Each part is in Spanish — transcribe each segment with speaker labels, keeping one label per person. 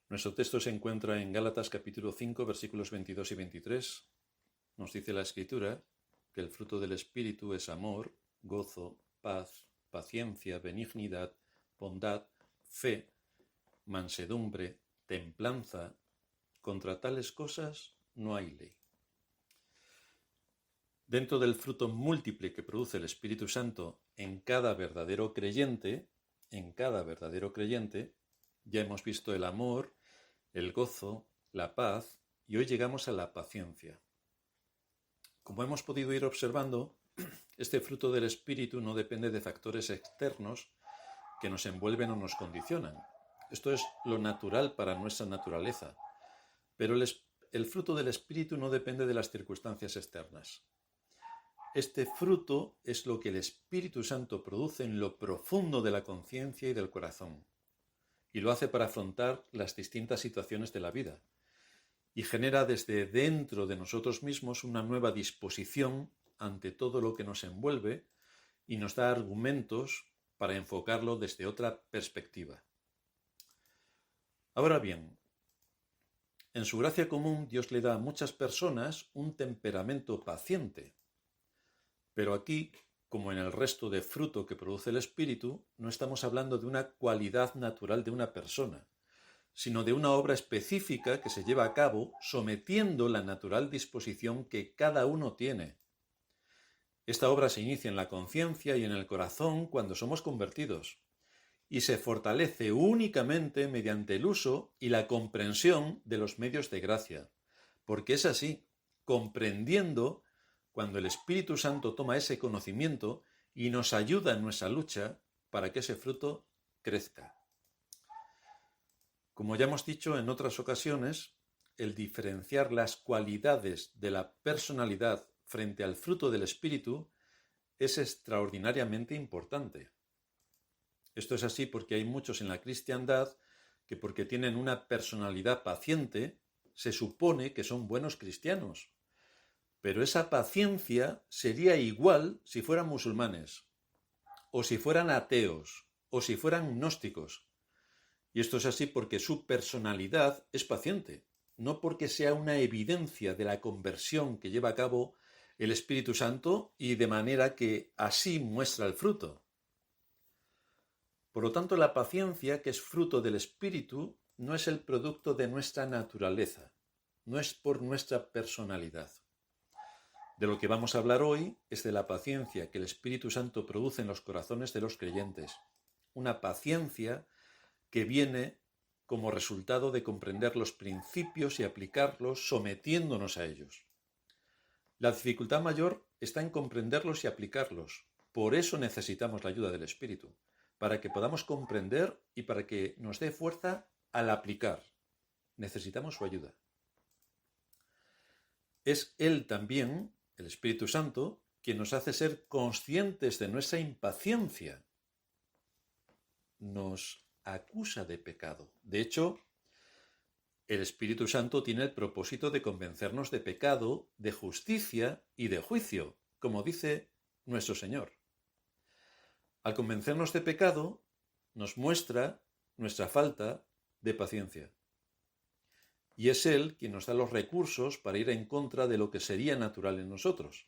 Speaker 1: Nuestro texto se encuentra en Gálatas capítulo 5, versículos 22 y 23. Nos dice la Escritura que el fruto del Espíritu es amor, gozo, paz, paciencia, benignidad, bondad, fe, mansedumbre, templanza. Contra tales cosas no hay ley. Dentro del fruto múltiple que produce el Espíritu Santo en cada verdadero creyente, ya hemos visto el amor, el gozo, la paz, y hoy llegamos a la paciencia. Como hemos podido ir observando, este fruto del Espíritu no depende de factores externos que nos envuelven o nos condicionan. Esto es lo natural para nuestra naturaleza. Pero el fruto del Espíritu no depende de las circunstancias externas. Este fruto es lo que el Espíritu Santo produce en lo profundo de la conciencia y del corazón. Y lo hace para afrontar las distintas situaciones de la vida. Y genera desde dentro de nosotros mismos una nueva disposición ante todo lo que nos envuelve y nos da argumentos para enfocarlo desde otra perspectiva. Ahora bien, en su gracia común Dios le da a muchas personas un temperamento paciente. Pero aquí, como en el resto de fruto que produce el Espíritu, no estamos hablando de una cualidad natural de una persona, sino de una obra específica que se lleva a cabo sometiendo la natural disposición que cada uno tiene. Esta obra se inicia en la conciencia y en el corazón cuando somos convertidos, y se fortalece únicamente mediante el uso y la comprensión de los medios de gracia, porque es así, comprendiendo, cuando el Espíritu Santo toma ese conocimiento y nos ayuda en nuestra lucha para que ese fruto crezca. Como ya hemos dicho en otras ocasiones, el diferenciar las cualidades de la personalidad frente al fruto del Espíritu es extraordinariamente importante. Esto es así porque hay muchos en la cristiandad que porque tienen una personalidad paciente, se supone que son buenos cristianos. Pero esa paciencia sería igual si fueran musulmanes, o si fueran ateos, o si fueran gnósticos. Y esto es así porque su personalidad es paciente, no porque sea una evidencia de la conversión que lleva a cabo el Espíritu Santo y de manera que así muestra el fruto. Por lo tanto, la paciencia, que es fruto del Espíritu, no es el producto de nuestra naturaleza, no es por nuestra personalidad. De lo que vamos a hablar hoy es de la paciencia que el Espíritu Santo produce en los corazones de los creyentes. Una paciencia que viene como resultado de comprender los principios y aplicarlos sometiéndonos a ellos. La dificultad mayor está en comprenderlos y aplicarlos. Por eso necesitamos la ayuda del Espíritu, para que podamos comprender y para que nos dé fuerza al aplicar. Necesitamos su ayuda. Es Él también, el Espíritu Santo, quien nos hace ser conscientes de nuestra impaciencia. Nos acusa de pecado. De hecho, el Espíritu Santo tiene el propósito de convencernos de pecado, de justicia y de juicio, como dice nuestro Señor. Al convencernos de pecado, nos muestra nuestra falta de paciencia. Y es Él quien nos da los recursos para ir en contra de lo que sería natural en nosotros.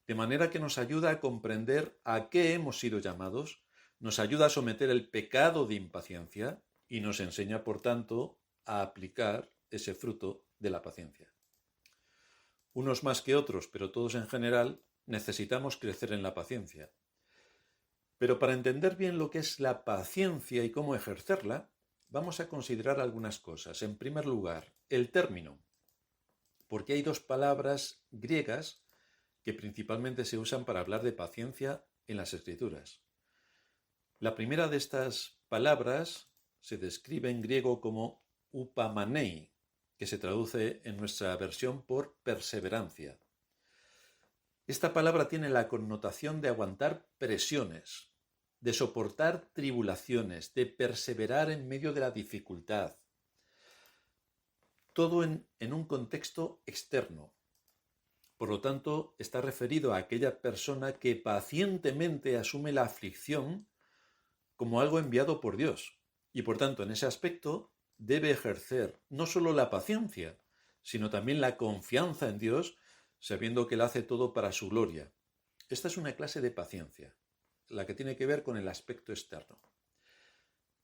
Speaker 1: De manera que nos ayuda a comprender a qué hemos sido llamados, nos ayuda a someter el pecado de impaciencia y nos enseña, por tanto, a aplicar ese fruto de la paciencia. Unos más que otros, pero todos en general, necesitamos crecer en la paciencia. Pero para entender bien lo que es la paciencia y cómo ejercerla, vamos a considerar algunas cosas. En primer lugar, el término, porque hay dos palabras griegas que principalmente se usan para hablar de paciencia en las Escrituras. La primera de estas palabras se describe en griego como upamanei, que se traduce en nuestra versión por perseverancia. Esta palabra tiene la connotación de aguantar presiones, de soportar tribulaciones, de perseverar en medio de la dificultad. Todo en un contexto externo. Por lo tanto, está referido a aquella persona que pacientemente asume la aflicción como algo enviado por Dios. Y por tanto, en ese aspecto, debe ejercer no solo la paciencia, sino también la confianza en Dios, sabiendo que Él hace todo para su gloria. Esta es una clase de paciencia, la que tiene que ver con el aspecto externo.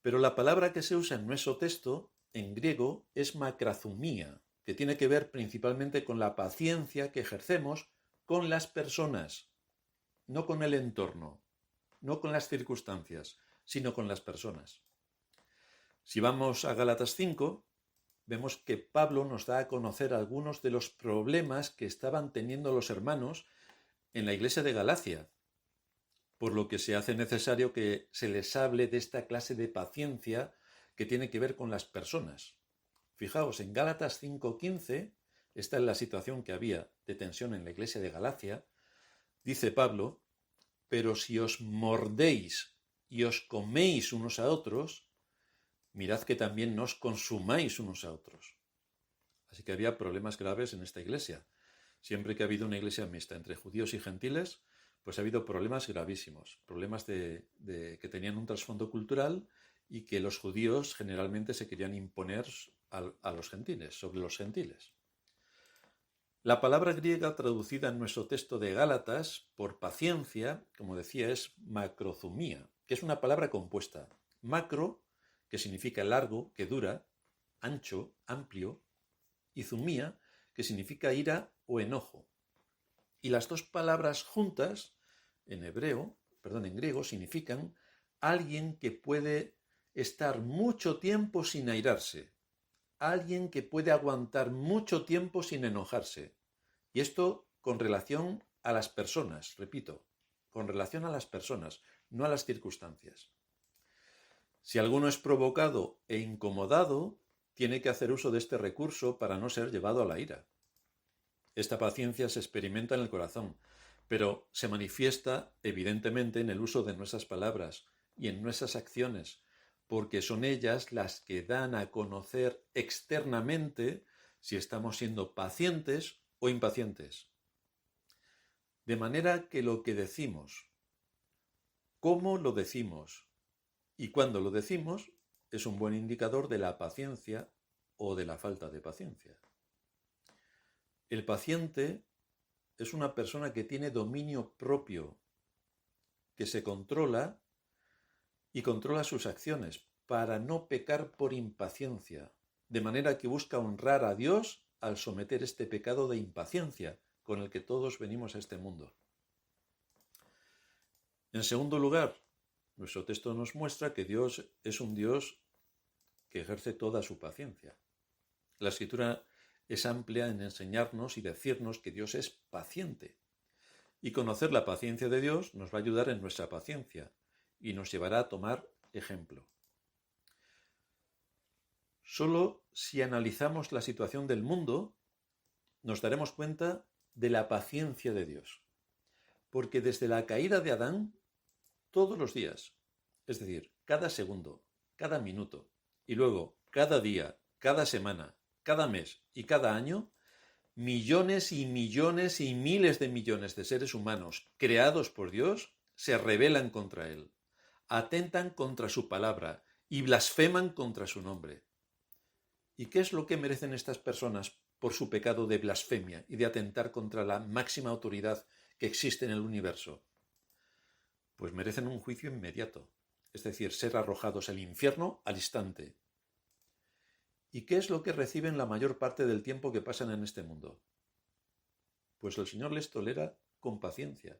Speaker 1: Pero la palabra que se usa en nuestro texto, en griego, es makrazumia, que tiene que ver principalmente con la paciencia que ejercemos con las personas, no con el entorno, no con las circunstancias, sino con las personas. Si vamos a Gálatas 5, vemos que Pablo nos da a conocer algunos de los problemas que estaban teniendo los hermanos en la iglesia de Galacia, por lo que se hace necesario que se les hable de esta clase de paciencia que tiene que ver con las personas. Fijaos, en Gálatas 5:15, esta es la situación que había de tensión en la iglesia de Galacia, dice Pablo: pero si os mordéis y os coméis unos a otros, mirad que también no os consumáis unos a otros. Así que había problemas graves en esta iglesia. Siempre que ha habido una iglesia mixta entre judíos y gentiles, pues ha habido problemas gravísimos, problemas que tenían un trasfondo cultural y que los judíos generalmente se querían imponer a los gentiles, sobre los gentiles. La palabra griega traducida en nuestro texto de Gálatas por paciencia, como decía, es macrozumía, que es una palabra compuesta. Macro, que significa largo, que dura, ancho, amplio, y zumía, que significa ira o enojo. Y las dos palabras juntas, en griego, significan alguien que puede estar mucho tiempo sin airarse, alguien que puede aguantar mucho tiempo sin enojarse. Y esto con relación a las personas, repito, con relación a las personas, no a las circunstancias. Si alguno es provocado e incomodado, tiene que hacer uso de este recurso para no ser llevado a la ira. Esta paciencia se experimenta en el corazón, pero se manifiesta evidentemente en el uso de nuestras palabras y en nuestras acciones, porque son ellas las que dan a conocer externamente si estamos siendo pacientes o impacientes. De manera que lo que decimos, cómo lo decimos y cuándo lo decimos es un buen indicador de la paciencia o de la falta de paciencia. El paciente es una persona que tiene dominio propio, que se controla y controla sus acciones para no pecar por impaciencia, de manera que busca honrar a Dios al someter este pecado de impaciencia con el que todos venimos a este mundo. En segundo lugar, nuestro texto nos muestra que Dios es un Dios que ejerce toda su paciencia. La Escritura es amplia en enseñarnos y decirnos que Dios es paciente. Y conocer la paciencia de Dios nos va a ayudar en nuestra paciencia y nos llevará a tomar ejemplo. Solo si analizamos la situación del mundo, nos daremos cuenta de la paciencia de Dios. Porque desde la caída de Adán, todos los días, es decir, cada segundo, cada minuto, y luego cada día, cada semana, cada mes y cada año, millones y millones y miles de millones de seres humanos creados por Dios se rebelan contra Él, atentan contra su palabra y blasfeman contra su nombre. ¿Y qué es lo que merecen estas personas por su pecado de blasfemia y de atentar contra la máxima autoridad que existe en el universo? Pues merecen un juicio inmediato, es decir, ser arrojados al infierno al instante. ¿Y qué es lo que reciben la mayor parte del tiempo que pasan en este mundo? Pues el Señor les tolera con paciencia.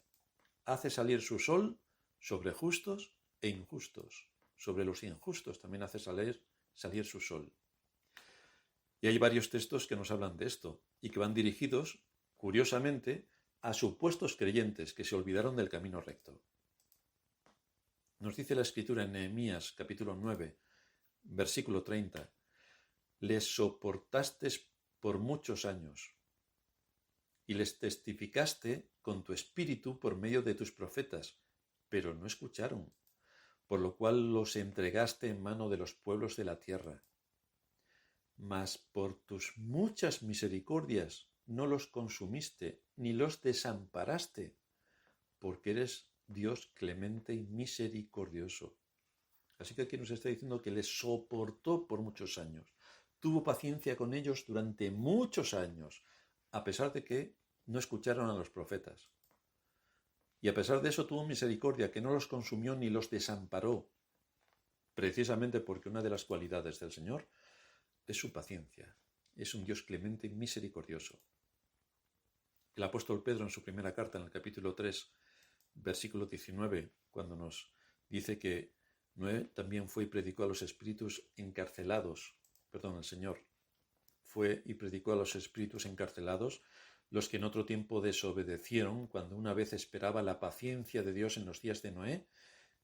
Speaker 1: Hace salir su sol sobre justos e injustos. Sobre los injustos también hace salir su sol. Y hay varios textos que nos hablan de esto y que van dirigidos, curiosamente, a supuestos creyentes que se olvidaron del camino recto. Nos dice la Escritura en Nehemías capítulo 9, versículo 30. Les soportastes por muchos años y les testificaste con tu espíritu por medio de tus profetas, pero no escucharon, por lo cual los entregaste en mano de los pueblos de la tierra. Mas por tus muchas misericordias no los consumiste, ni los desamparaste, porque eres Dios clemente y misericordioso. Así que aquí nos está diciendo que les soportó por muchos años. Tuvo paciencia con ellos durante muchos años, a pesar de que no escucharon a los profetas. Y a pesar de eso tuvo misericordia, que no los consumió ni los desamparó, precisamente porque una de las cualidades del Señor es su paciencia. Es un Dios clemente y misericordioso. El apóstol Pedro en su primera carta, en el capítulo 3, versículo 19, cuando nos dice que Noé también fue y predicó a los espíritus encarcelados, el Señor fue y predicó a los espíritus encarcelados, los que en otro tiempo desobedecieron cuando una vez esperaba la paciencia de Dios en los días de Noé,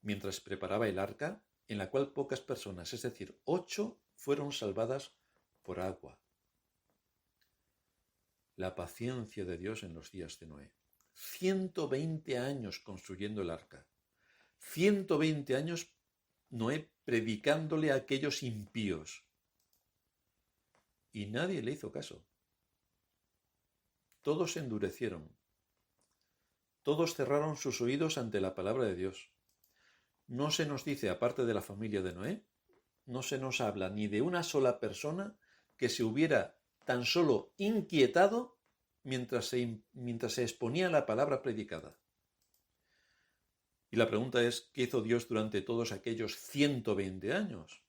Speaker 1: mientras preparaba el arca, en la cual pocas personas, es decir, 8, fueron salvadas por agua. La paciencia de Dios en los días de Noé. 120 años construyendo el arca. 120 años Noé predicándole a aquellos impíos. Y nadie le hizo caso. Todos se endurecieron. Todos cerraron sus oídos ante la palabra de Dios. No se nos dice, aparte de la familia de Noé, no se nos habla ni de una sola persona que se hubiera tan solo inquietado mientras se exponía la palabra predicada. Y la pregunta es, ¿qué hizo Dios durante todos aquellos 120 años?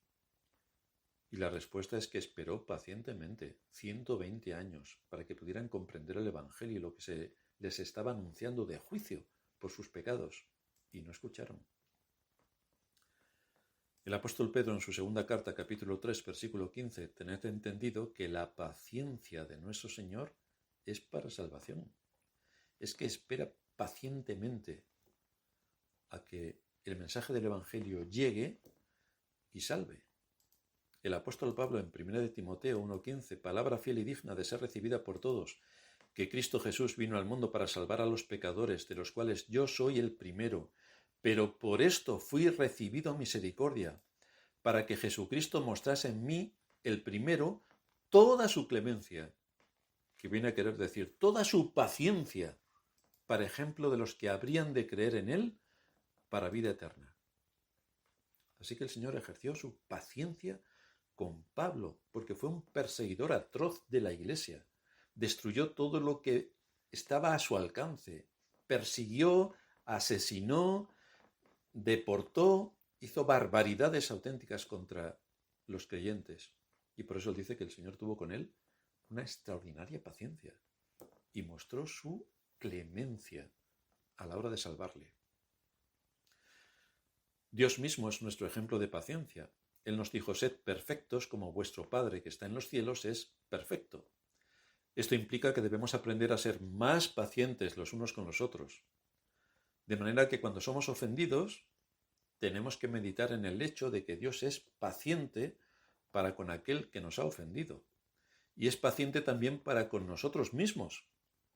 Speaker 1: Y la respuesta es que esperó pacientemente 120 años para que pudieran comprender el Evangelio y lo que se les estaba anunciando de juicio por sus pecados. Y no escucharon. El apóstol Pedro en su segunda carta, capítulo 3, versículo 15, tened entendido que la paciencia de nuestro Señor es para salvación. Es que espera pacientemente a que el mensaje del Evangelio llegue y salve. El apóstol Pablo en 1 de Timoteo 1:15, palabra fiel y digna de ser recibida por todos, que Cristo Jesús vino al mundo para salvar a los pecadores, de los cuales yo soy el primero, pero por esto fui recibido misericordia, para que Jesucristo mostrase en mí, el primero, toda su clemencia, que viene a querer decir toda su paciencia, para ejemplo de los que habrían de creer en él para vida eterna. Así que el Señor ejerció su paciencia con Pablo, porque fue un perseguidor atroz de la Iglesia. Destruyó todo lo que estaba a su alcance. Persiguió, asesinó, deportó, hizo barbaridades auténticas contra los creyentes. Y por eso él dice que el Señor tuvo con él una extraordinaria paciencia y mostró su clemencia a la hora de salvarle. Dios mismo es nuestro ejemplo de paciencia. Él nos dijo, sed perfectos como vuestro Padre que está en los cielos es perfecto. Esto implica que debemos aprender a ser más pacientes los unos con los otros. De manera que cuando somos ofendidos, tenemos que meditar en el hecho de que Dios es paciente para con aquel que nos ha ofendido. Y es paciente también para con nosotros mismos.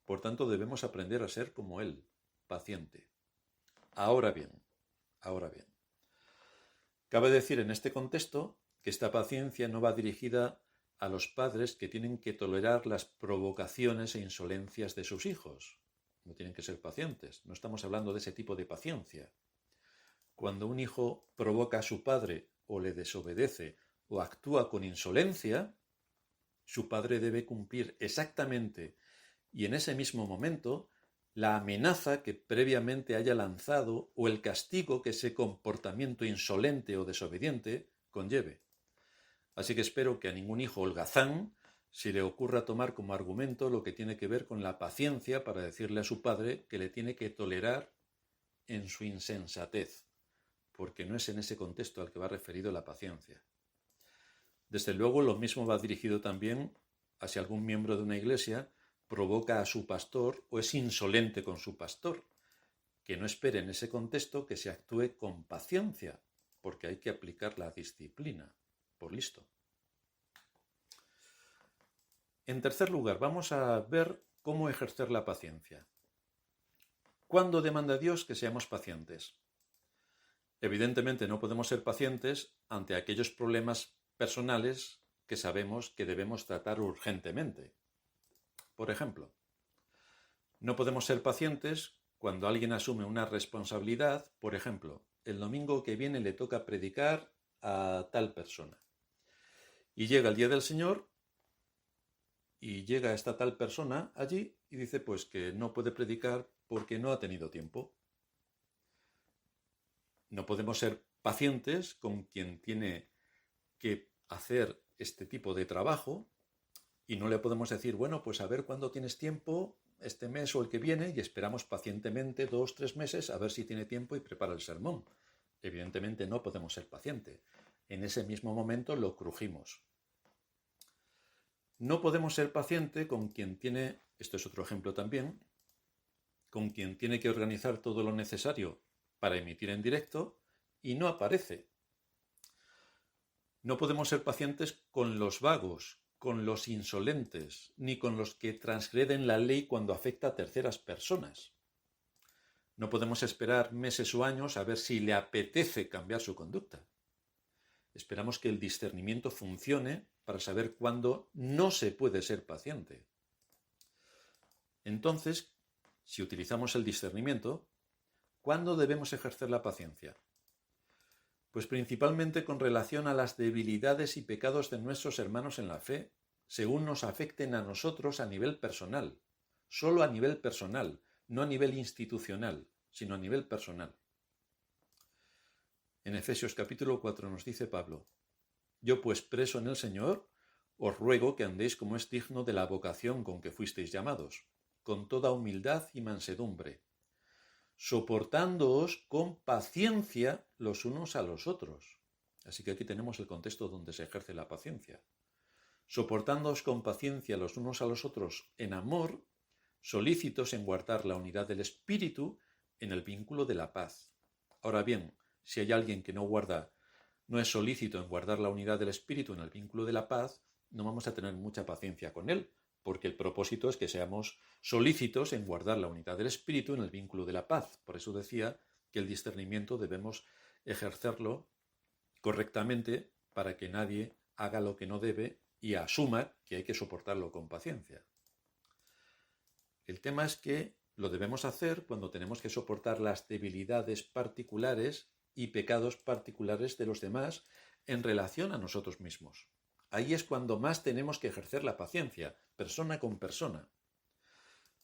Speaker 1: Por tanto, debemos aprender a ser como Él, paciente. Ahora bien, cabe decir en este contexto que esta paciencia no va dirigida a los padres que tienen que tolerar las provocaciones e insolencias de sus hijos. No tienen que ser pacientes. No estamos hablando de ese tipo de paciencia. Cuando un hijo provoca a su padre o le desobedece o actúa con insolencia, su padre debe cumplir exactamente y en ese mismo momento la amenaza que previamente haya lanzado o el castigo que ese comportamiento insolente o desobediente conlleve. Así que espero que a ningún hijo holgazán se le ocurra tomar como argumento lo que tiene que ver con la paciencia para decirle a su padre que le tiene que tolerar en su insensatez, porque no es en ese contexto al que va referido la paciencia. Desde luego, lo mismo va dirigido también a si algún miembro de una iglesia provoca a su pastor o es insolente con su pastor, que no espere en ese contexto que se actúe con paciencia, porque hay que aplicar la disciplina, por listo. En tercer lugar, vamos a ver cómo ejercer la paciencia. ¿Cuándo demanda Dios que seamos pacientes? Evidentemente no podemos ser pacientes ante aquellos problemas personales que sabemos que debemos tratar urgentemente. Por ejemplo, no podemos ser pacientes cuando alguien asume una responsabilidad, por ejemplo, el domingo que viene le toca predicar a tal persona. Y llega el día del Señor y llega esta tal persona allí y dice pues que no puede predicar porque no ha tenido tiempo. No podemos ser pacientes con quien tiene que hacer este tipo de trabajo y no le podemos decir, bueno, pues a ver cuándo tienes tiempo, este mes o el que viene, y esperamos pacientemente 2 o 3 meses a ver si tiene tiempo y prepara el sermón. Evidentemente no podemos ser pacientes. En ese mismo momento lo crujimos. No podemos ser paciente con quien tiene, esto es otro ejemplo también, con quien tiene que organizar todo lo necesario para emitir en directo y no aparece. No podemos ser pacientes con los vagos, con los insolentes, ni con los que transgreden la ley cuando afecta a terceras personas. No podemos esperar meses o años a ver si le apetece cambiar su conducta. Esperamos que el discernimiento funcione para saber cuándo no se puede ser paciente. Entonces, si utilizamos el discernimiento, ¿cuándo debemos ejercer la paciencia? Pues principalmente con relación a las debilidades y pecados de nuestros hermanos en la fe, según nos afecten a nosotros a nivel personal, solo a nivel personal, no a nivel institucional, sino a nivel personal. En Efesios capítulo 4 nos dice Pablo, yo pues preso en el Señor, os ruego que andéis como es digno de la vocación con que fuisteis llamados, con toda humildad y mansedumbre, soportándoos con paciencia los unos a los otros. Así que aquí tenemos el contexto donde se ejerce la paciencia. Soportándoos con paciencia los unos a los otros en amor, solícitos en guardar la unidad del espíritu en el vínculo de la paz. Ahora bien, si hay alguien que no es solícito en guardar la unidad del espíritu en el vínculo de la paz, no vamos a tener mucha paciencia con él, porque el propósito es que seamos solícitos en guardar la unidad del espíritu en el vínculo de la paz. Por eso decía que el discernimiento debemos ejercerlo correctamente para que nadie haga lo que no debe y asuma que hay que soportarlo con paciencia. El tema es que lo debemos hacer cuando tenemos que soportar las debilidades particulares y pecados particulares de los demás en relación a nosotros mismos. Ahí es cuando más tenemos que ejercer la paciencia, persona con persona.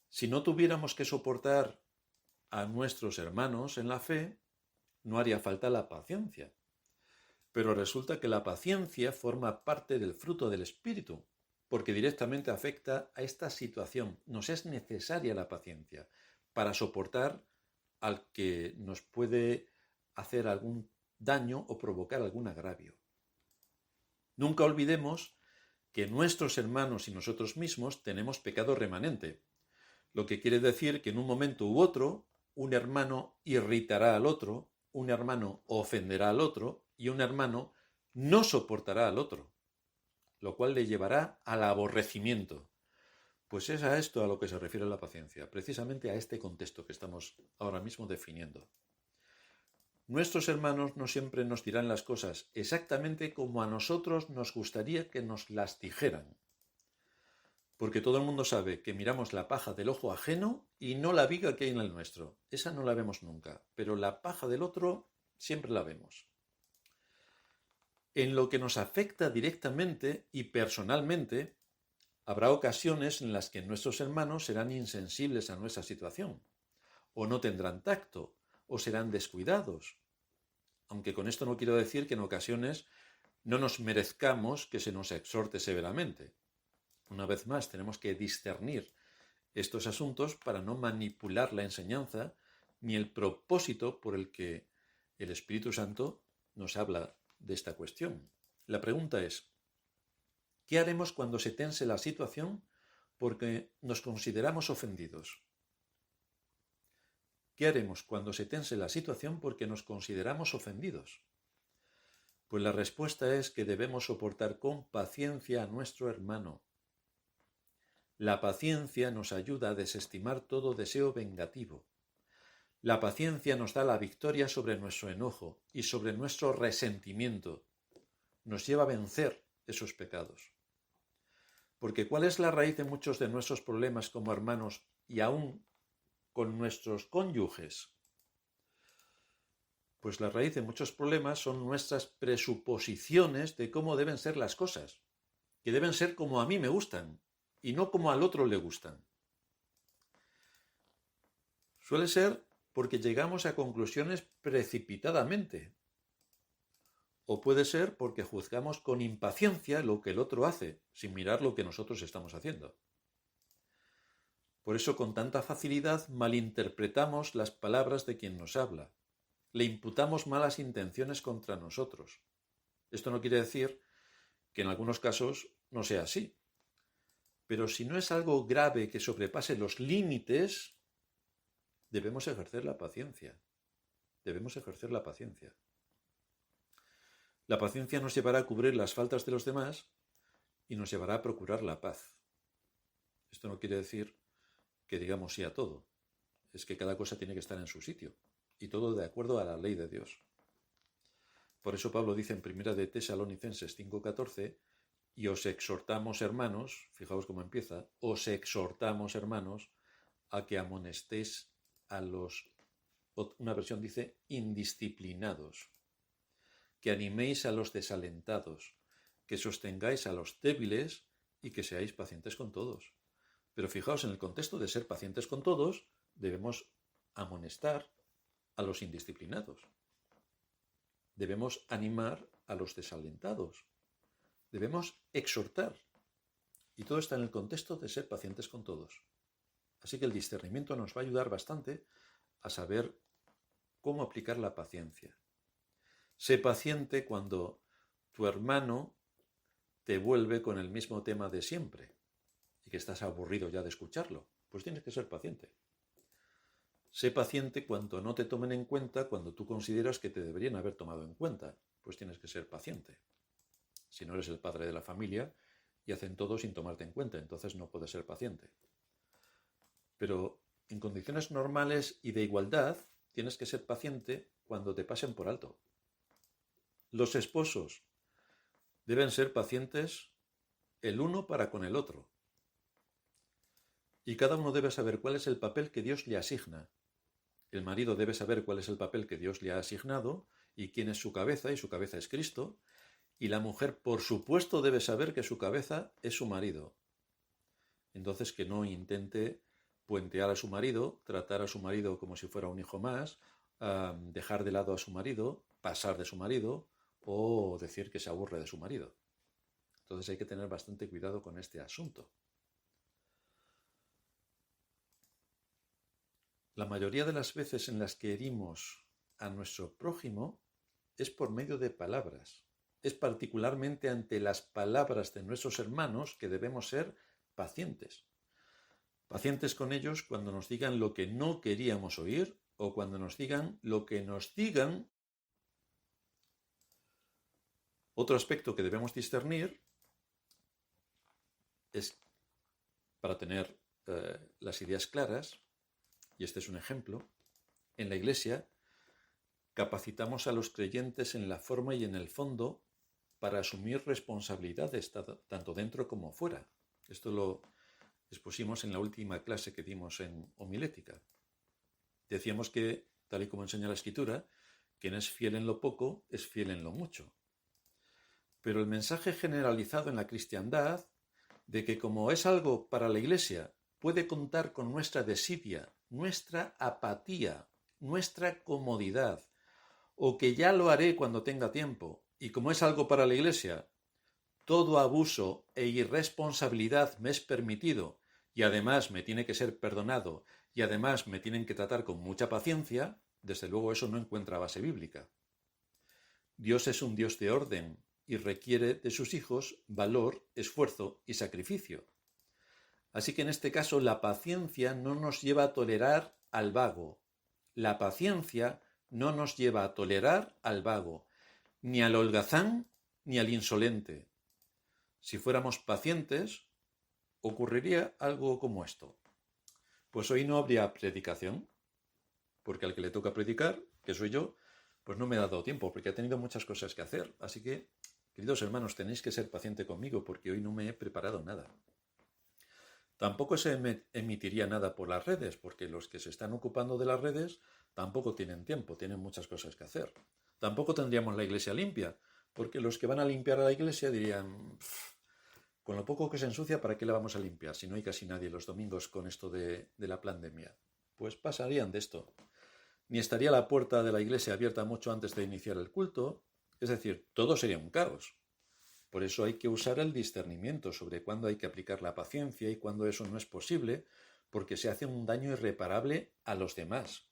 Speaker 1: Si no tuviéramos que soportar a nuestros hermanos en la fe, no haría falta la paciencia. Pero resulta que la paciencia forma parte del fruto del Espíritu, porque directamente afecta a esta situación. Nos es necesaria la paciencia para soportar al que nos puede hacer algún daño o provocar algún agravio. Nunca olvidemos que nuestros hermanos y nosotros mismos tenemos pecado remanente, lo que quiere decir que en un momento u otro, un hermano irritará al otro, un hermano ofenderá al otro y un hermano no soportará al otro, lo cual le llevará al aborrecimiento. Pues es a esto a lo que se refiere la paciencia, precisamente a este contexto que estamos ahora mismo definiendo. Nuestros hermanos no siempre nos dirán las cosas exactamente como a nosotros nos gustaría que nos las dijeran. Porque todo el mundo sabe que miramos la paja del ojo ajeno y no la viga que hay en el nuestro. Esa no la vemos nunca, pero la paja del otro siempre la vemos. En lo que nos afecta directamente y personalmente, habrá ocasiones en las que nuestros hermanos serán insensibles a nuestra situación, o no tendrán tacto, o serán descuidados. Aunque con esto no quiero decir que en ocasiones no nos merezcamos que se nos exhorte severamente. Una vez más, tenemos que discernir estos asuntos para no manipular la enseñanza ni el propósito por el que el Espíritu Santo nos habla de esta cuestión. La pregunta es, ¿qué haremos cuando se tense la situación porque nos consideramos ofendidos? ¿Qué haremos cuando se tense la situación porque nos consideramos ofendidos? Pues la respuesta es que debemos soportar con paciencia a nuestro hermano. La paciencia nos ayuda a desestimar todo deseo vengativo. La paciencia nos da la victoria sobre nuestro enojo y sobre nuestro resentimiento. Nos lleva a vencer esos pecados. Porque ¿cuál es la raíz de muchos de nuestros problemas como hermanos y aún con nuestros cónyuges? Pues la raíz de muchos problemas son nuestras presuposiciones de cómo deben ser las cosas, que deben ser como a mí me gustan y no como al otro le gustan. Suele ser porque llegamos a conclusiones precipitadamente. O puede ser porque juzgamos con impaciencia lo que el otro hace, sin mirar lo que nosotros estamos haciendo. Por eso con tanta facilidad malinterpretamos las palabras de quien nos habla. Le imputamos malas intenciones contra nosotros. Esto no quiere decir que en algunos casos no sea así. Pero si no es algo grave que sobrepase los límites, debemos ejercer la paciencia. Debemos ejercer la paciencia. La paciencia nos llevará a cubrir las faltas de los demás y nos llevará a procurar la paz. Esto no quiere decir que digamos sí a todo. Es que cada cosa tiene que estar en su sitio y todo de acuerdo a la ley de Dios. Por eso Pablo dice en 1 de Tesalonicenses 5:14, y os exhortamos, hermanos, fijaos cómo empieza, os exhortamos, hermanos, a que amonestéis a los, una versión dice, indisciplinados, que animéis a los desalentados, que sostengáis a los débiles y que seáis pacientes con todos. Pero fijaos, en el contexto de ser pacientes con todos, debemos amonestar a los indisciplinados. Debemos animar a los desalentados. Debemos exhortar. Y todo está en el contexto de ser pacientes con todos. Así que el discernimiento nos va a ayudar bastante a saber cómo aplicar la paciencia. Sé paciente cuando tu hermano te vuelve con el mismo tema de siempre y que estás aburrido ya de escucharlo. Pues tienes que ser paciente. Sé paciente cuando no te tomen en cuenta cuando tú consideras que te deberían haber tomado en cuenta. Pues tienes que ser paciente. Si no eres el padre de la familia y hacen todo sin tomarte en cuenta, entonces no puedes ser paciente. Pero en condiciones normales y de igualdad, tienes que ser paciente cuando te pasen por alto. Los esposos deben ser pacientes el uno para con el otro. Y cada uno debe saber cuál es el papel que Dios le asigna. El marido debe saber cuál es el papel que Dios le ha asignado y quién es su cabeza, y su cabeza es Cristo. Y la mujer, por supuesto, debe saber que su cabeza es su marido. Entonces, que no intente puentear a su marido, tratar a su marido como si fuera un hijo más, dejar de lado a su marido, pasar de su marido o decir que se aburre de su marido. Entonces hay que tener bastante cuidado con este asunto. La mayoría de las veces en las que herimos a nuestro prójimo es por medio de palabras. Es particularmente ante las palabras de nuestros hermanos que debemos ser pacientes. Pacientes con ellos cuando nos digan lo que no queríamos oír o cuando nos digan lo que nos digan. Otro aspecto que debemos discernir es, para tener las ideas claras, y este es un ejemplo, en la Iglesia capacitamos a los creyentes en la forma y en el fondo para asumir responsabilidades tanto dentro como fuera. Esto lo expusimos en la última clase que dimos en homilética. Decíamos que, tal y como enseña la Escritura, quien es fiel en lo poco es fiel en lo mucho. Pero el mensaje generalizado en la cristiandad de que como es algo para la Iglesia, puede contar con nuestra desidia, nuestra apatía, nuestra comodidad, o que ya lo haré cuando tenga tiempo, y como es algo para la Iglesia, todo abuso e irresponsabilidad me es permitido, y además me tiene que ser perdonado, y además me tienen que tratar con mucha paciencia, desde luego eso no encuentra base bíblica. Dios es un Dios de orden y requiere de sus hijos valor, esfuerzo y sacrificio. Así que en este caso la paciencia no nos lleva a tolerar al vago. La paciencia no nos lleva a tolerar al vago, ni al holgazán ni al insolente. Si fuéramos pacientes, ocurriría algo como esto. Pues hoy no habría predicación, porque al que le toca predicar, que soy yo, pues no me ha dado tiempo, porque ha tenido muchas cosas que hacer. Así que, queridos hermanos, tenéis que ser pacientes conmigo, porque hoy no me he preparado nada. Tampoco se emitiría nada por las redes, porque los que se están ocupando de las redes tampoco tienen tiempo, tienen muchas cosas que hacer. Tampoco tendríamos la iglesia limpia, porque los que van a limpiar a la iglesia dirían, con lo poco que se ensucia, ¿para qué la vamos a limpiar si no hay casi nadie los domingos con esto de la pandemia? Pues pasarían de esto. Ni estaría la puerta de la iglesia abierta mucho antes de iniciar el culto. Es decir, todo sería un caos. Por eso hay que usar el discernimiento sobre cuándo hay que aplicar la paciencia y cuándo eso no es posible, porque se hace un daño irreparable a los demás.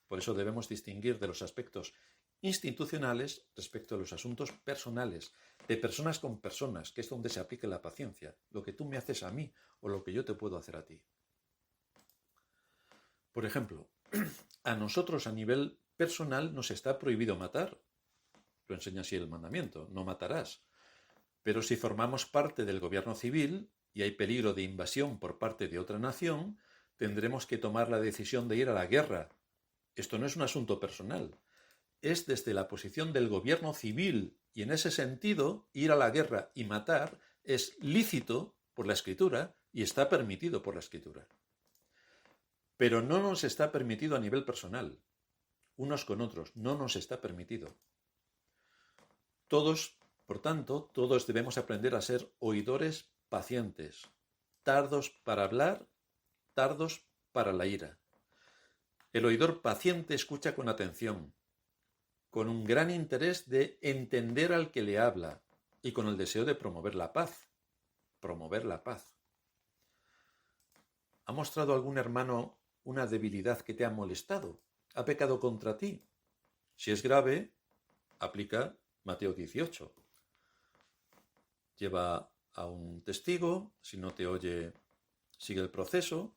Speaker 1: Por eso debemos distinguir de los aspectos institucionales respecto a los asuntos personales, de personas con personas, que es donde se aplica la paciencia, lo que tú me haces a mí o lo que yo te puedo hacer a ti. Por ejemplo, a nosotros a nivel personal nos está prohibido matar. Lo enseña así el mandamiento, no matarás. Pero si formamos parte del gobierno civil y hay peligro de invasión por parte de otra nación, tendremos que tomar la decisión de ir a la guerra. Esto no es un asunto personal, es desde la posición del gobierno civil y en ese sentido ir a la guerra y matar es lícito por la Escritura y está permitido por la Escritura. Pero no nos está permitido a nivel personal, unos con otros, no nos está permitido. Por tanto, todos debemos aprender a ser oidores pacientes, tardos para hablar, tardos para la ira. El oidor paciente escucha con atención, con un gran interés de entender al que le habla y con el deseo de promover la paz. Promover la paz. ¿Ha mostrado algún hermano una debilidad que te ha molestado? ¿Ha pecado contra ti? Si es grave, aplica Mateo 18. Lleva a un testigo, si no te oye, sigue el proceso,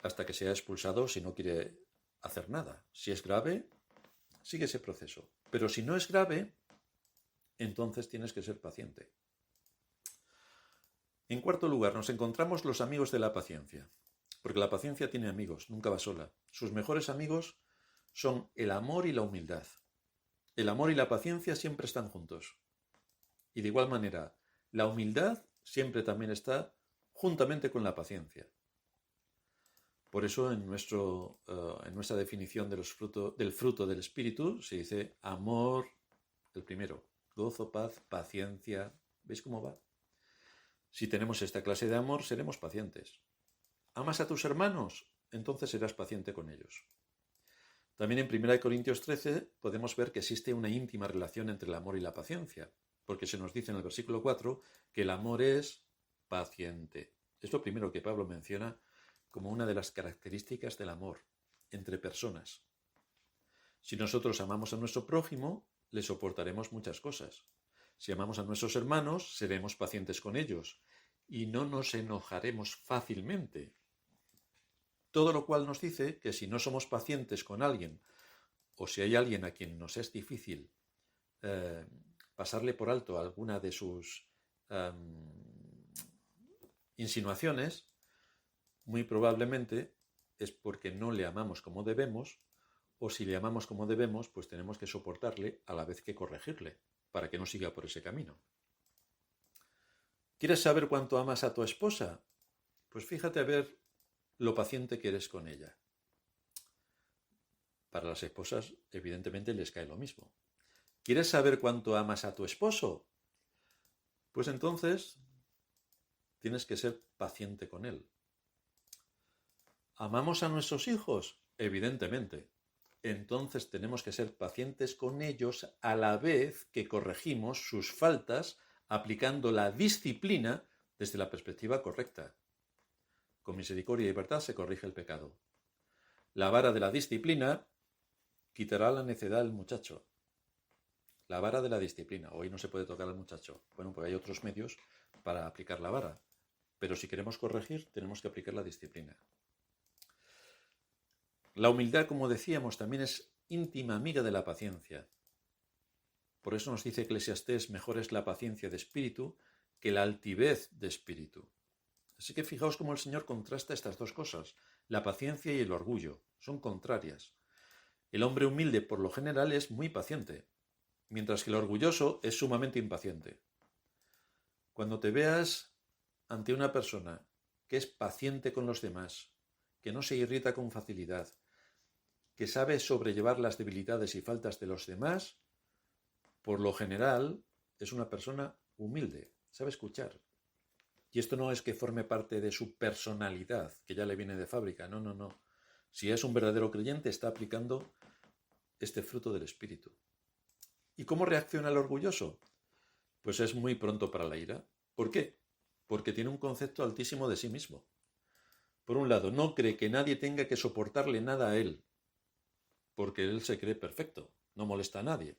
Speaker 1: hasta que sea expulsado si no quiere hacer nada. Si es grave, sigue ese proceso. Pero si no es grave, entonces tienes que ser paciente. En cuarto lugar, nos encontramos los amigos de la paciencia. Porque la paciencia tiene amigos, nunca va sola. Sus mejores amigos son el amor y la humildad. El amor y la paciencia siempre están juntos. Y de igual manera, la humildad siempre también está juntamente con la paciencia. Por eso en nuestra definición del fruto del Espíritu se dice amor, el primero, gozo, paz, paciencia. ¿Veis cómo va? Si tenemos esta clase de amor, seremos pacientes. ¿Amas a tus hermanos? Entonces serás paciente con ellos. También en 1 Corintios 13 podemos ver que existe una íntima relación entre el amor y la paciencia, porque se nos dice en el versículo 4 que el amor es paciente. Es lo primero que Pablo menciona como una de las características del amor entre personas. Si nosotros amamos a nuestro prójimo, le soportaremos muchas cosas. Si amamos a nuestros hermanos, seremos pacientes con ellos y no nos enojaremos fácilmente. Todo lo cual nos dice que si no somos pacientes con alguien o si hay alguien a quien nos es difícil pasarle por alto alguna de sus insinuaciones, muy probablemente es porque no le amamos como debemos, o si le amamos como debemos, pues tenemos que soportarle a la vez que corregirle, para que no siga por ese camino. ¿Quieres saber cuánto amas a tu esposa? Pues fíjate a ver lo paciente que eres con ella. Para las esposas, evidentemente, les cae lo mismo. ¿Quieres saber cuánto amas a tu esposo? Pues entonces tienes que ser paciente con él. ¿Amamos a nuestros hijos? Evidentemente. Entonces tenemos que ser pacientes con ellos a la vez que corregimos sus faltas aplicando la disciplina desde la perspectiva correcta. Con misericordia y verdad se corrige el pecado. La vara de la disciplina quitará la necedad del muchacho. La vara de la disciplina. Hoy no se puede tocar al muchacho. Bueno, pues hay otros medios para aplicar la vara. Pero si queremos corregir, tenemos que aplicar la disciplina. La humildad, como decíamos, también es íntima amiga de la paciencia. Por eso nos dice Eclesiastés, mejor es la paciencia de espíritu que la altivez de espíritu. Así que fijaos cómo el Señor contrasta estas dos cosas, la paciencia y el orgullo, son contrarias. El hombre humilde por lo general es muy paciente, mientras que el orgulloso es sumamente impaciente. Cuando te veas ante una persona que es paciente con los demás, que no se irrita con facilidad, que sabe sobrellevar las debilidades y faltas de los demás, por lo general es una persona humilde, sabe escuchar. Y esto no es que forme parte de su personalidad, que ya le viene de fábrica, no, no, no. Si es un verdadero creyente, está aplicando este fruto del Espíritu. ¿Y cómo reacciona el orgulloso? Pues es muy pronto para la ira. ¿Por qué? Porque tiene un concepto altísimo de sí mismo. Por un lado, no cree que nadie tenga que soportarle nada a él, porque él se cree perfecto, no molesta a nadie.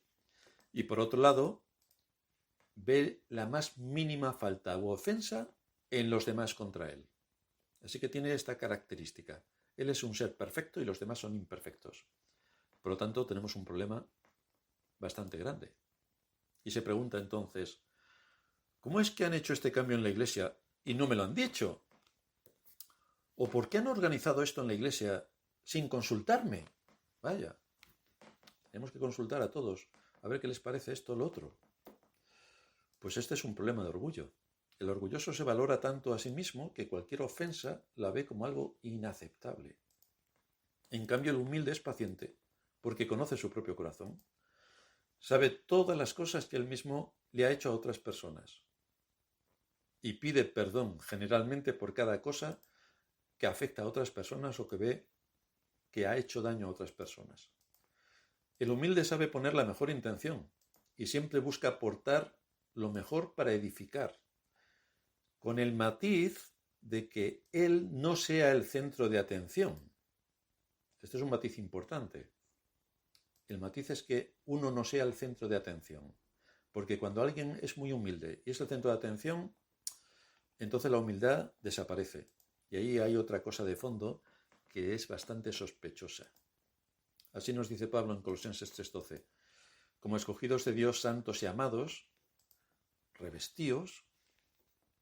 Speaker 1: Y por otro lado, ve la más mínima falta u ofensa en los demás contra él. Así que tiene esta característica. Él es un ser perfecto y los demás son imperfectos. Por lo tanto, tenemos un problema bastante grande. Y se pregunta entonces, ¿cómo es que han hecho este cambio en la iglesia y no me lo han dicho? ¿O por qué han organizado esto en la iglesia sin consultarme? Vaya, tenemos que consultar a todos, a ver qué les parece esto o lo otro. Pues este es un problema de orgullo. El orgulloso se valora tanto a sí mismo que cualquier ofensa la ve como algo inaceptable. En cambio, el humilde es paciente, porque conoce su propio corazón. Sabe todas las cosas que él mismo le ha hecho a otras personas. Y pide perdón generalmente por cada cosa que afecta a otras personas o que ve que ha hecho daño a otras personas. El humilde sabe poner la mejor intención y siempre busca aportar lo mejor para edificar, con el matiz de que él no sea el centro de atención. Este es un matiz importante. El matiz es que uno no sea el centro de atención, porque cuando alguien es muy humilde y es el centro de atención, entonces la humildad desaparece. Y ahí hay otra cosa de fondo que es bastante sospechosa. Así nos dice Pablo en Colosenses 3:12. Como escogidos de Dios, santos y amados, revestíos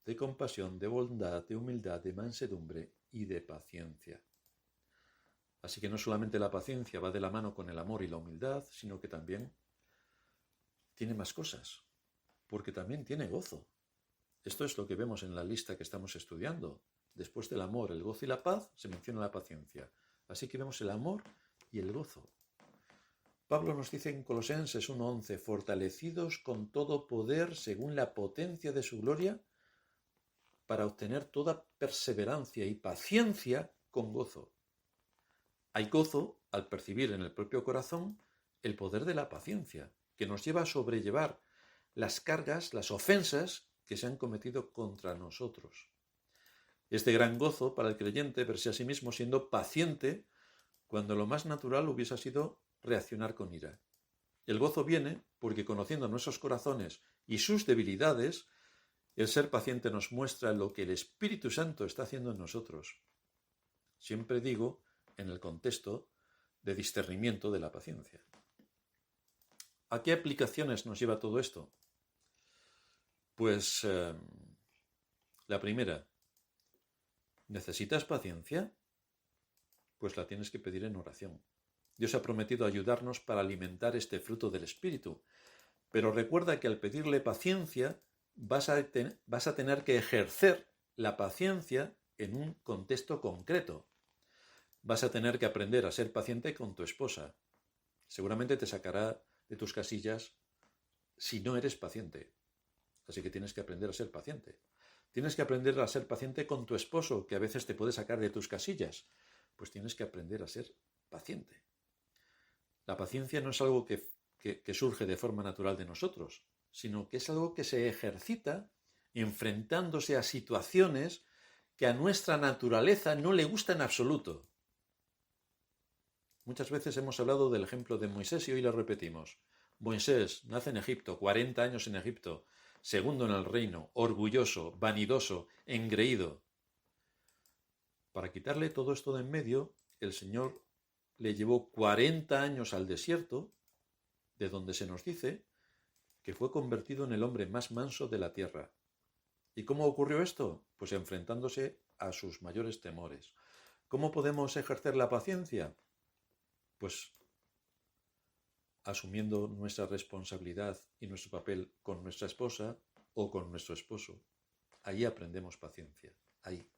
Speaker 1: de compasión, de bondad, de humildad, de mansedumbre y de paciencia. Así que no solamente la paciencia va de la mano con el amor y la humildad, sino que también tiene más cosas, porque también tiene gozo. Esto es lo que vemos en la lista que estamos estudiando. Después del amor, el gozo y la paz, se menciona la paciencia. Así que vemos el amor y el gozo. Pablo nos dice en Colosenses 1:11, fortalecidos con todo poder según la potencia de su gloria, para obtener toda perseverancia y paciencia con gozo. Hay gozo al percibir en el propio corazón el poder de la paciencia, que nos lleva a sobrellevar las cargas, las ofensas que se han cometido contra nosotros. Es de gran gozo para el creyente verse a sí mismo siendo paciente cuando lo más natural hubiese sido reaccionar con ira. El gozo viene porque, conociendo nuestros corazones y sus debilidades, el ser paciente nos muestra lo que el Espíritu Santo está haciendo en nosotros. Siempre digo en el contexto de discernimiento de la paciencia. ¿A qué aplicaciones nos lleva todo esto? Pues la primera, ¿necesitas paciencia? Pues la tienes que pedir en oración. Dios ha prometido ayudarnos para alimentar este fruto del Espíritu, pero recuerda que al pedirle paciencia vas a tener que ejercer la paciencia en un contexto concreto. Vas a tener que aprender a ser paciente con tu esposa. Seguramente te sacará de tus casillas si no eres paciente. Así que tienes que aprender a ser paciente. Tienes que aprender a ser paciente con tu esposo, que a veces te puede sacar de tus casillas. Pues tienes que aprender a ser paciente. La paciencia no es algo que surge de forma natural de nosotros, sino que es algo que se ejercita enfrentándose a situaciones que a nuestra naturaleza no le gustan en absoluto. Muchas veces hemos hablado del ejemplo de Moisés y hoy lo repetimos. Moisés nace en Egipto, 40 años en Egipto, segundo en el reino, orgulloso, vanidoso, engreído. Para quitarle todo esto de en medio, el Señor le llevó 40 años al desierto, de donde se nos dice que fue convertido en el hombre más manso de la tierra. ¿Y cómo ocurrió esto? Pues enfrentándose a sus mayores temores. ¿Cómo podemos ejercer la paciencia? Pues asumiendo nuestra responsabilidad y nuestro papel con nuestra esposa o con nuestro esposo. Ahí aprendemos paciencia, ahí.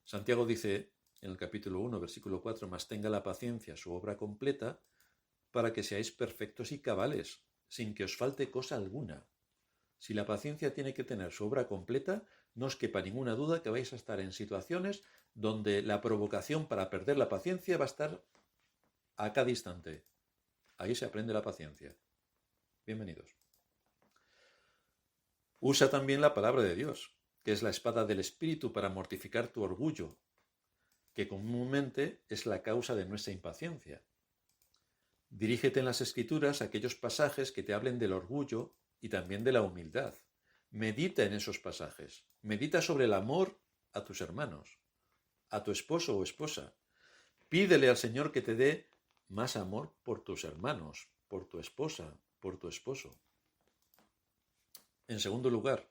Speaker 1: Santiago dice en el capítulo 1, versículo 4, mas tenga la paciencia su obra completa para que seáis perfectos y cabales, sin que os falte cosa alguna. Si la paciencia tiene que tener su obra completa, no os quepa ninguna duda que vais a estar en situaciones donde la provocación para perder la paciencia va a estar a cada instante. Ahí se aprende la paciencia. Bienvenidos. Usa también la palabra de Dios, que es la espada del Espíritu para mortificar tu orgullo, que comúnmente es la causa de nuestra impaciencia. Dirígete en las Escrituras a aquellos pasajes que te hablen del orgullo y también de la humildad. Medita en esos pasajes. Medita sobre el amor a tus hermanos, a tu esposo o esposa. Pídele al Señor que te dé más amor por tus hermanos, por tu esposa, por tu esposo. En segundo lugar,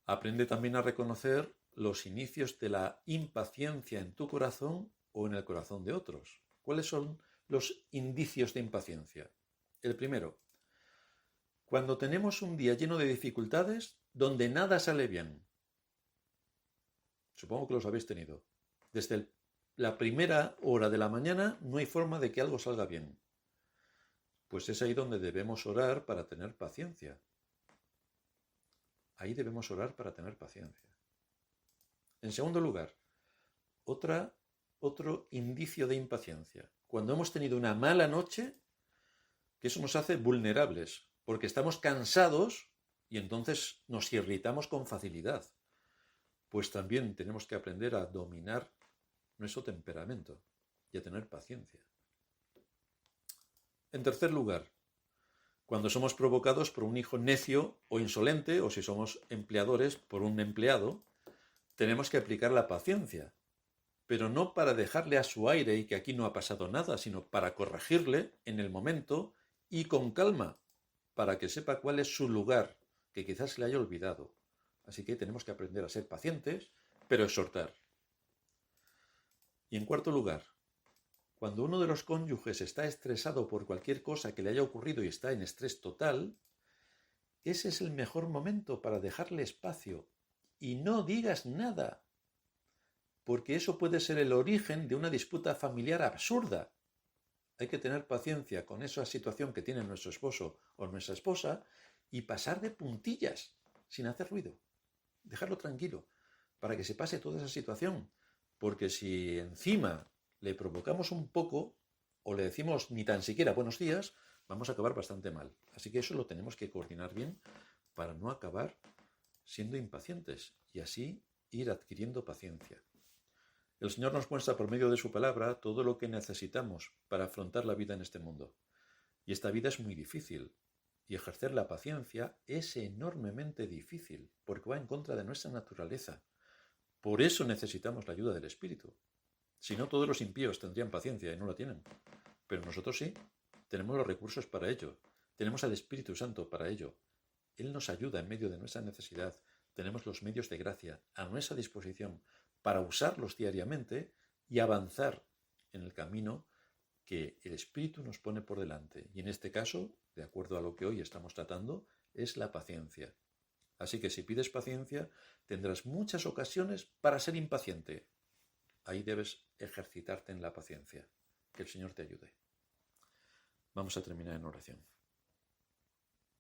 Speaker 1: aprende también a reconocer los inicios de la impaciencia en tu corazón o en el corazón de otros. ¿Cuáles son los indicios de impaciencia? El primero, cuando tenemos un día lleno de dificultades donde nada sale bien. Supongo que los habéis tenido. Desde la primera hora de la mañana no hay forma de que algo salga bien. Pues es ahí donde debemos orar para tener paciencia. Ahí debemos orar para tener paciencia. En segundo lugar, otro indicio de impaciencia. Cuando hemos tenido una mala noche, que eso nos hace vulnerables, porque estamos cansados y entonces nos irritamos con facilidad. Pues también tenemos que aprender a dominar nuestro temperamento y a tener paciencia. En tercer lugar, cuando somos provocados por un hijo necio o insolente, o si somos empleadores por un empleado, tenemos que aplicar la paciencia, pero no para dejarle a su aire y que aquí no ha pasado nada, sino para corregirle en el momento y con calma, para que sepa cuál es su lugar, que quizás se le haya olvidado. Así que tenemos que aprender a ser pacientes, pero exhortar. Y en cuarto lugar, cuando uno de los cónyuges está estresado por cualquier cosa que le haya ocurrido y está en estrés total, ese es el mejor momento para dejarle espacio y no digas nada, porque eso puede ser el origen de una disputa familiar absurda. Hay que tener paciencia con esa situación que tiene nuestro esposo o nuestra esposa y pasar de puntillas sin hacer ruido. Dejarlo tranquilo para que se pase toda esa situación, porque si encima le provocamos un poco o le decimos ni tan siquiera buenos días, vamos a acabar bastante mal. Así que eso lo tenemos que coordinar bien para no acabar siendo impacientes y así ir adquiriendo paciencia. El Señor nos muestra por medio de su palabra todo lo que necesitamos para afrontar la vida en este mundo. Y esta vida es muy difícil. Y ejercer la paciencia es enormemente difícil, porque va en contra de nuestra naturaleza. Por eso necesitamos la ayuda del Espíritu. Si no, todos los impíos tendrían paciencia y no la tienen. Pero nosotros sí, tenemos los recursos para ello. Tenemos al Espíritu Santo para ello. Él nos ayuda en medio de nuestra necesidad. Tenemos los medios de gracia a nuestra disposición para usarlos diariamente y avanzar en el camino que el Espíritu nos pone por delante. Y en este caso, de acuerdo a lo que hoy estamos tratando, es la paciencia. Así que si pides paciencia, tendrás muchas ocasiones para ser impaciente. Ahí debes ejercitarte en la paciencia. Que el Señor te ayude. Vamos a terminar en oración.